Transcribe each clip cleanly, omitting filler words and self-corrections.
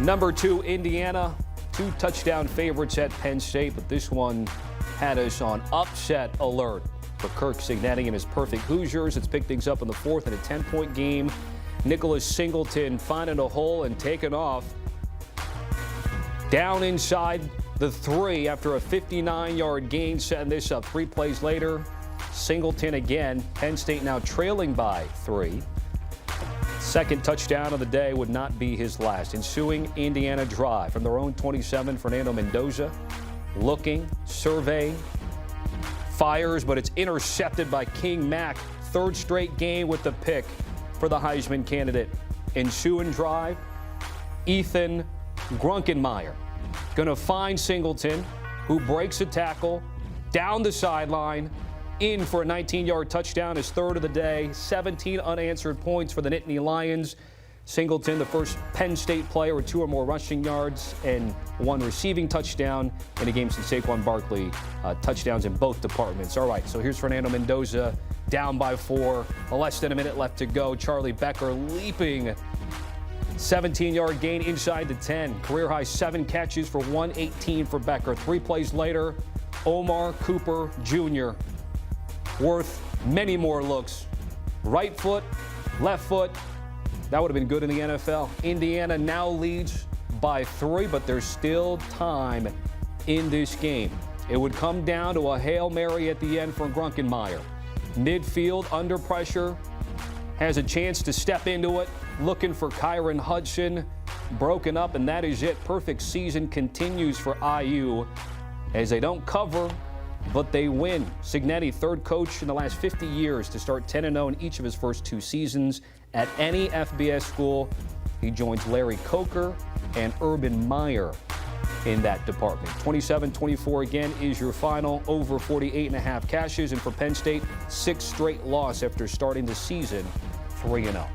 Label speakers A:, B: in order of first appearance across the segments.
A: Number 2, Indiana, 2 touchdown favorites at Penn State, but this one had us on upset alert for Kirk Cignetti and his perfect Hoosiers. It's picked things up in the 4th in a 10-point game. Nicholas Singleton finding a hole and taking off. Down inside the 3 after a 59-yard gain, setting this up 3 plays later. Singleton again. Penn State now trailing by 3. Second touchdown of the day would not be his last. Ensuing Indiana drive from their own 27, Fernando Mendoza looking, survey, fires, but it's intercepted by King Mack. 3rd straight game with the pick for the Heisman candidate. Ensuing drive, Ethan Grunkenmeyer going to find Singleton, who breaks a tackle down the sideline, in for a 19-yard touchdown, his 3rd of the day. 17 unanswered points for the Nittany Lions. Singleton, the first Penn State player with 2 or more rushing yards and 1 receiving touchdown in a game since Saquon Barkley touchdowns in both departments. All right, so here's Fernando Mendoza down by 4. Less than a minute left to go. Charlie Becker leaping. 17-yard gain inside the 10. Career-high 7 catches for 118 for Becker. 3 plays later, Omar Cooper Jr. worth many more looks. Right foot, left foot. That would have been good in the NFL. Indiana now leads by 3, but there's still time in this game. It would come down to a Hail Mary at the end for Grunkenmeyer. Midfield, under pressure, has a chance to step into it, looking for Kyron Hudson. Broken up, and that is it. Perfect season continues for IU as they don't cover, but they win. Cignetti, 3rd coach in the last 50 years to start 10-0 in each of his first 2 seasons at any FBS school. He joins Larry Coker and Urban Meyer in that department. 27-24 again is your final. Over 48.5 cashes. And for Penn State, 6th straight loss after starting the season 3-0.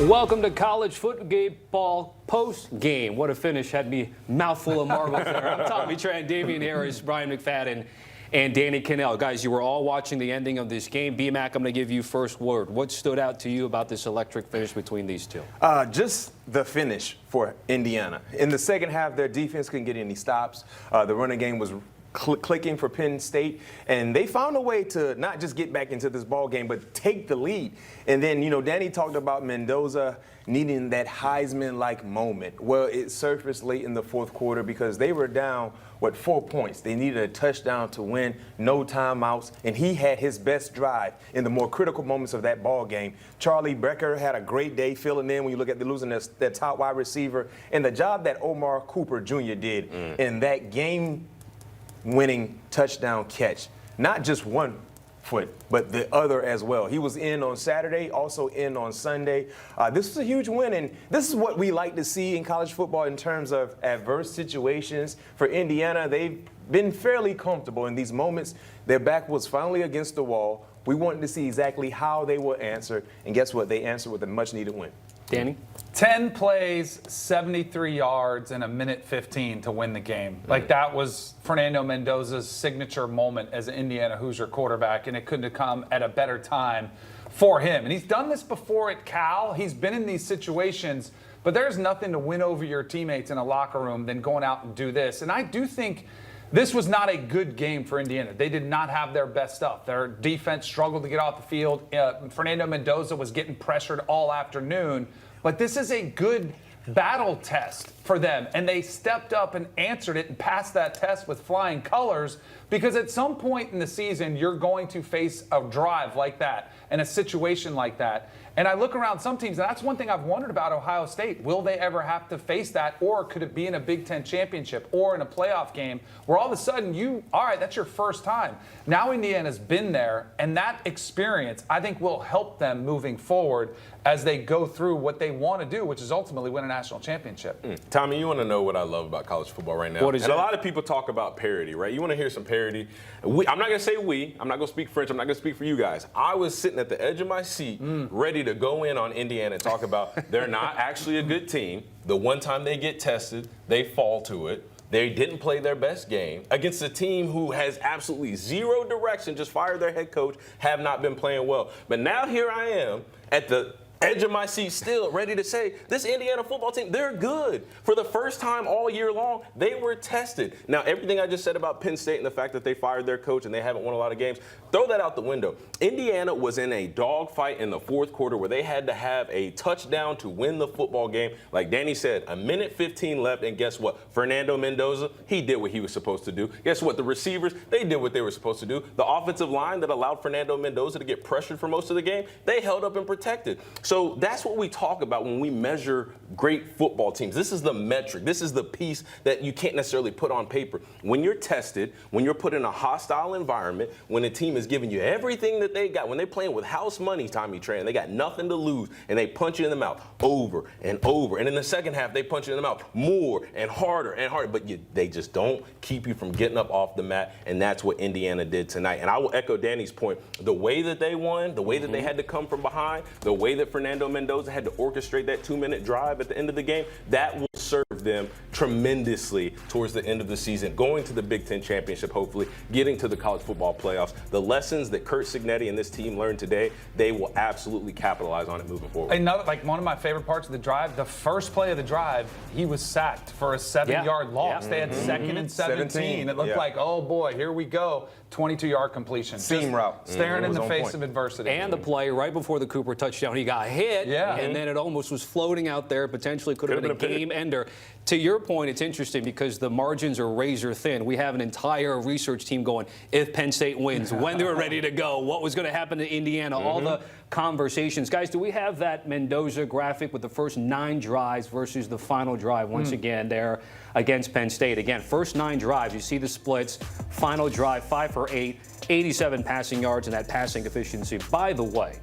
A: Welcome to college football post game. What a finish. Had me mouthful of marbles there. I'm Tommy Tran, Damien Harris, Bryant McFadden, and Danny Kanell. Guys, you were all watching the ending of this game. B-Mac, I'm going to give you first word. What stood out to you about this electric finish between these two?
B: Just the finish for Indiana. In the second half, their defense couldn't get any stops. The running game was clicking for Penn State, and they found a way to not just get back into this ball game, but take the lead. And then, Danny talked about Mendoza needing that Heisman-like moment. Well, it surfaced late in the 4th quarter because they were down, 4 points. They needed a touchdown to win, no timeouts, and he had his best drive in the more critical moments of that ball game. Charlie Becker had a great day filling in when you look at the losing their top wide receiver, and the job that Omar Cooper Jr. did in that game-winning touchdown catch. Not just one foot, but the other as well. He was in on Saturday, also in on Sunday. This was a huge win, and this is what we like to see in college football in terms of adverse situations. For Indiana, they've been fairly comfortable in these moments. Their back was finally against the wall. We wanted to see exactly how they will answer, and guess what? They answered with a much-needed win.
A: Danny?
C: 10 plays, 73 yards, and 1:15 to win the game. Like, that was Fernando Mendoza's signature moment as an Indiana Hoosier quarterback, and it couldn't have come at a better time for him. And he's done this before at Cal. He's been in these situations, but there's nothing to win over your teammates in a locker room than going out and do this. And I do think this was not a good game for Indiana. They did not have their best stuff. Their defense struggled to get off the field. Fernando Mendoza was getting pressured all afternoon. But this is a good battle test for them. And they stepped up and answered it and passed that test with flying colors, because at some point in the season, you're going to face a drive like that and a situation like that. And I look around some teams, and that's one thing I've wondered about Ohio State. Will they ever have to face that, or could it be in a Big Ten championship or in a playoff game where all of a sudden all right, that's your first time. Now Indiana's been there, and that experience, I think, will help them moving forward as they go through what they want to do, which is ultimately win a national championship.
D: Tommy, you want to know what I love about college football right now?
A: What is
D: and
A: that?
D: A lot of people talk about parity, right? You want to hear some parity. I'm not going to say we. I'm not going to speak French. I'm not going to speak for you guys. I was sitting at the edge of my seat ready to go in on Indiana and talk about they're not actually a good team. The one time they get tested, they fall to it. They didn't play their best game against a team who has absolutely zero direction, just fired their head coach, have not been playing well. But now here I am at the edge of my seat still, ready to say, this Indiana football team, they're good. For the first time all year long, they were tested. Now, everything I just said about Penn State and the fact that they fired their coach and they haven't won a lot of games, throw that out the window. Indiana was in a dogfight in the fourth quarter where they had to have a touchdown to win the football game. Like Danny said, a minute 15 left, and guess what? Fernando Mendoza, he did what he was supposed to do. Guess what? The receivers, they did what they were supposed to do. The offensive line that allowed Fernando Mendoza to get pressured for most of the game, they held up and protected. So that's what we talk about when we measure great football teams. This is the metric. This is the piece that you can't necessarily put on paper. When you're tested, when you're put in a hostile environment, when a team is giving you everything that they got, when they're playing with house money, Tommy Tran, they got nothing to lose, and they punch you in the mouth over and over. And in the second half, they punch you in the mouth more and harder and harder. But they just don't keep you from getting up off the mat, and that's what Indiana did tonight. And I will echo Danny's point. The way that they won, the way that they had to come from behind, the way that Fernando Mendoza had to orchestrate that 2-minute drive at the end of the game, that will serve them tremendously towards the end of the season, going to the Big Ten championship, hopefully, getting to the college football playoffs. The lessons that Curt Cignetti and this team learned today, they will absolutely capitalize on it moving forward.
C: Another, like one of my favorite parts of the drive, the first play of the drive, he was sacked for a 7-yard loss. They had 2nd and 17. It looked like, oh boy, here we go. 22-yard completion.
B: Seam route.
C: Staring in the face of adversity.
A: And the play right before the Cooper touchdown, he got hit, and then it almost was floating out there, potentially could have been a game ender. To your point, it's interesting because the margins are razor thin. We have an entire research team going, if Penn State wins, when they were ready to go, what was going to happen to Indiana, all the conversations. Guys, do we have that Mendoza graphic with the first 9 drives versus the final drive once again there against Penn State? Again, first 9 drives, you see the splits, final drive 5 for 8, 87 passing yards, and that passing efficiency. By the way,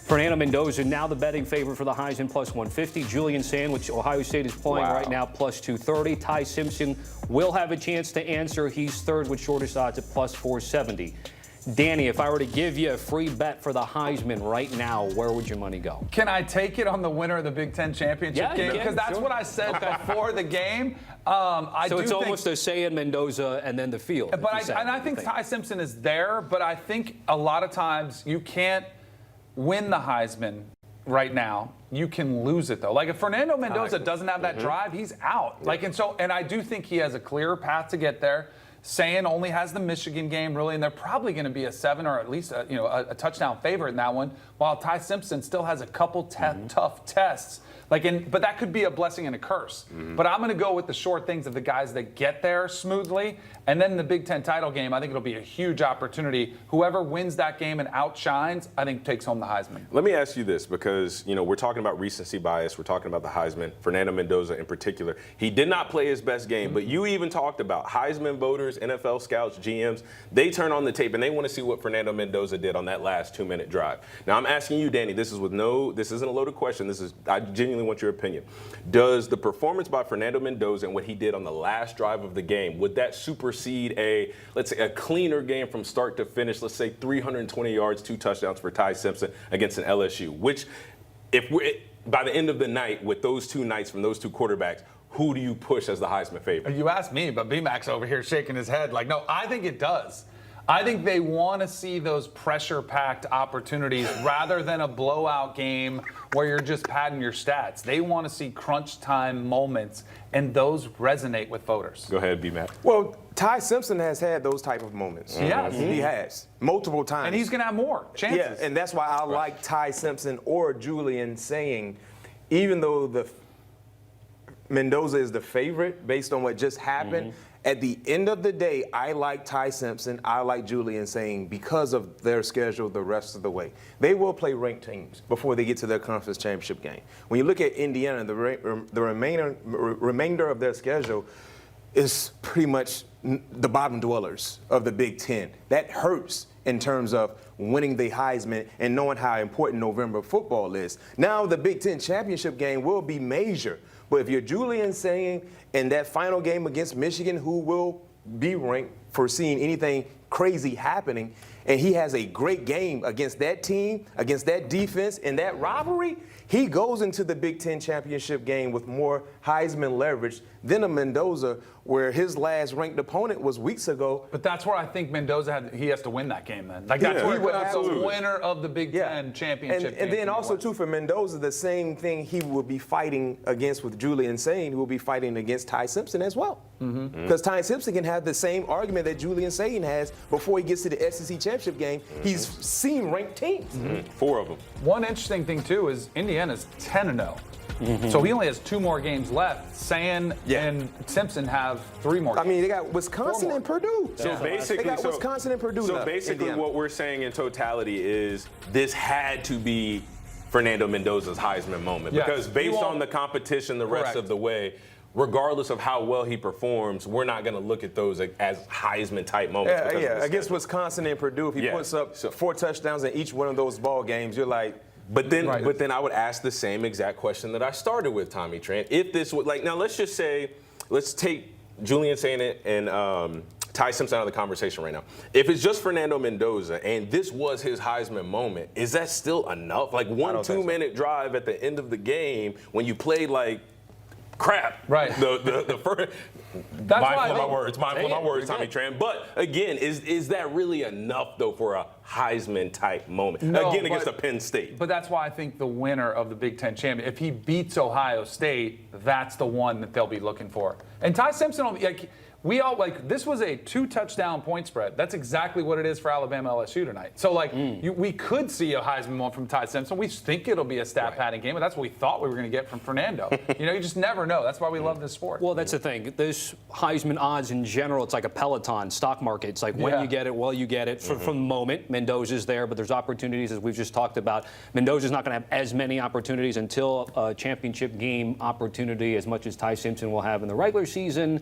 A: Fernando Mendoza, now the betting favorite for the Heisman, plus 150. Julian Sandwich, Ohio State is playing right now, plus 230. Ty Simpson will have a chance to answer. He's third with shortest odds at plus 470. Danny, if I were to give you a free bet for the Heisman right now, where would your money go?
C: Can I take it on the winner of the Big Ten championship game? Because that's what I said before the game.
A: So it's almost a say in Mendoza and then the field.
C: But I think Ty Simpson is there, but I think a lot of times you can't win the Heisman right now. You can lose it though. Like if Fernando Mendoza doesn't have that drive, he's out. Like and I do think he has a clearer path to get there. Sayin only has the Michigan game really, and they're probably going to be a 7 or at least a touchdown favorite in that one. While Ty Simpson still has a couple tough tests. But that could be a blessing and a curse. But I'm going to go with the short things of the guys that get there smoothly. And then in the Big Ten title game, I think it'll be a huge opportunity. Whoever wins that game and outshines, I think takes home the Heisman.
D: Let me ask you this, because we're talking about recency bias. We're talking about the Heisman. Fernando Mendoza in particular, he did not play his best game. But you even talked about Heisman voters, NFL scouts, GMs. They turn on the tape and they want to see what Fernando Mendoza did on that last 2-minute drive. Now I'm asking you, Danny. This isn't a loaded question. I genuinely want your opinion. Does the performance by Fernando Mendoza and what he did on the last drive of the game, would that supersede let's say a cleaner game from start to finish, let's say 320 yards, 2 touchdowns for Ty Simpson against an LSU, which by the end of the night with those 2 nights from those 2 quarterbacks, who do you push as the Heisman favorite?
C: You asked me, but B-Mac's over here shaking his head like, no, I think it does. I think they want to see those pressure-packed opportunities rather than a blowout game where you're just padding your stats. They want to see crunch time moments, and those resonate with voters.
D: Go ahead, B-Mac.
B: Well, Ty Simpson has had those type of moments.
C: Yes.
B: He has, multiple times.
C: And he's going to have more chances.
B: Yeah, and that's why I like Ty Simpson or Julian saying, even though the Mendoza is the favorite based on what just happened, at the end of the day, I like Ty Simpson, I like Julian saying because of their schedule the rest of the way. They will play ranked teams before they get to their conference championship game. When you look at Indiana, the remainder of their schedule is pretty much the bottom dwellers of the Big Ten. That hurts in terms of winning the Heisman and knowing how important November football is. Now the Big Ten championship game will be major. But if you're Julian saying in that final game against Michigan, who will be ranked foreseeing anything crazy happening. And he has a great game against that team, against that defense, and that rivalry. He goes into the Big Ten championship game with more Heisman leverage than a Mendoza, where his last ranked opponent was weeks ago.
C: But that's where I think Mendoza he has to win that game then. Like that's
D: Yeah,
C: where
B: he would
C: that's the
B: absolutely.
C: winner of the Big Ten championship game.
B: And then also, too, for Mendoza, the same thing he will be fighting against with Julian Sain, who will be fighting against Ty Simpson as well. Because Ty Simpson can have the same argument that Julian Sain has before he gets to the SEC championship game. He's seen ranked teams.
D: 4 of them.
C: One interesting thing, too, is Indiana's 10-0. So he only has 2 more games left. Sain and Simpson have 3 more games.
B: I mean, they got Wisconsin and Purdue.
D: So basically,
B: they got Wisconsin and Purdue.
D: So
B: left,
D: basically,
B: Indiana.
D: what we're saying in totality is this had to be Fernando Mendoza's Heisman moment
C: Yes.
D: because based on the competition the rest
C: Correct.
D: of the way, regardless of how well he performs, we're not going to look at those as Heisman type moments. because of the
B: Against
D: schedule.
B: Wisconsin and Purdue, if he puts up 4 touchdowns in each one of those ball games, you're like.
D: But then I would ask the same exact question that I started with, Tommy Tran. If this would now let's just say, let's take Julian Sain and Ty Simpson out of the conversation right now. If it's just Fernando Mendoza and this was his Heisman moment, is that still enough? Like 1 2-minute drive at the end of the game when you played like crap.
C: Right.
D: The first.
C: That's why
D: Mindful of my words, Tommy
A: good.
D: Tran. But again, is that really enough though for a Heisman type moment?
C: No,
D: Again, against a Penn State.
C: But that's why I think the winner of the Big Ten champion, if he beats Ohio State, that's the one that they'll be looking for. And Ty Simpson will be like. This was a 2-touchdown point spread. That's exactly what it is for Alabama LSU tonight. So we could see a Heisman moment from Ty Simpson. We think it'll be a stat padding game, but that's what we thought we were going to get from Fernando. You just never know. That's why we love this sport.
A: Well, that's the thing. This Heisman odds in general, it's like a Peloton stock market. It's like when you get it, well, you get it. From the moment, Mendoza's there, but there's opportunities, as we've just talked about. Mendoza's not going to have as many opportunities until a championship game opportunity as much as Ty Simpson will have in the regular season.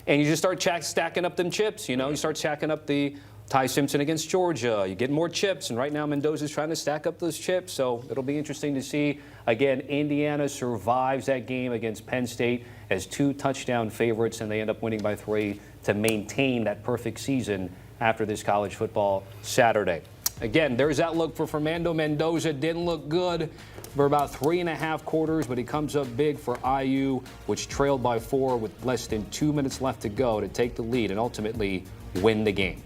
A: And you just start stacking up them chips, You start stacking up the Ty Simpson against Georgia. You get more chips, and right now Mendoza's trying to stack up those chips. So it'll be interesting to see. Again, Indiana survives that game against Penn State as 2-touchdown favorites, and they end up winning by 3 to maintain that perfect season after this college football Saturday. Again, there's that look for Fernando Mendoza. Didn't look good for about 3.5 quarters, but he comes up big for IU, which trailed by 4 with less than 2 minutes left to go to take the lead and ultimately win the game.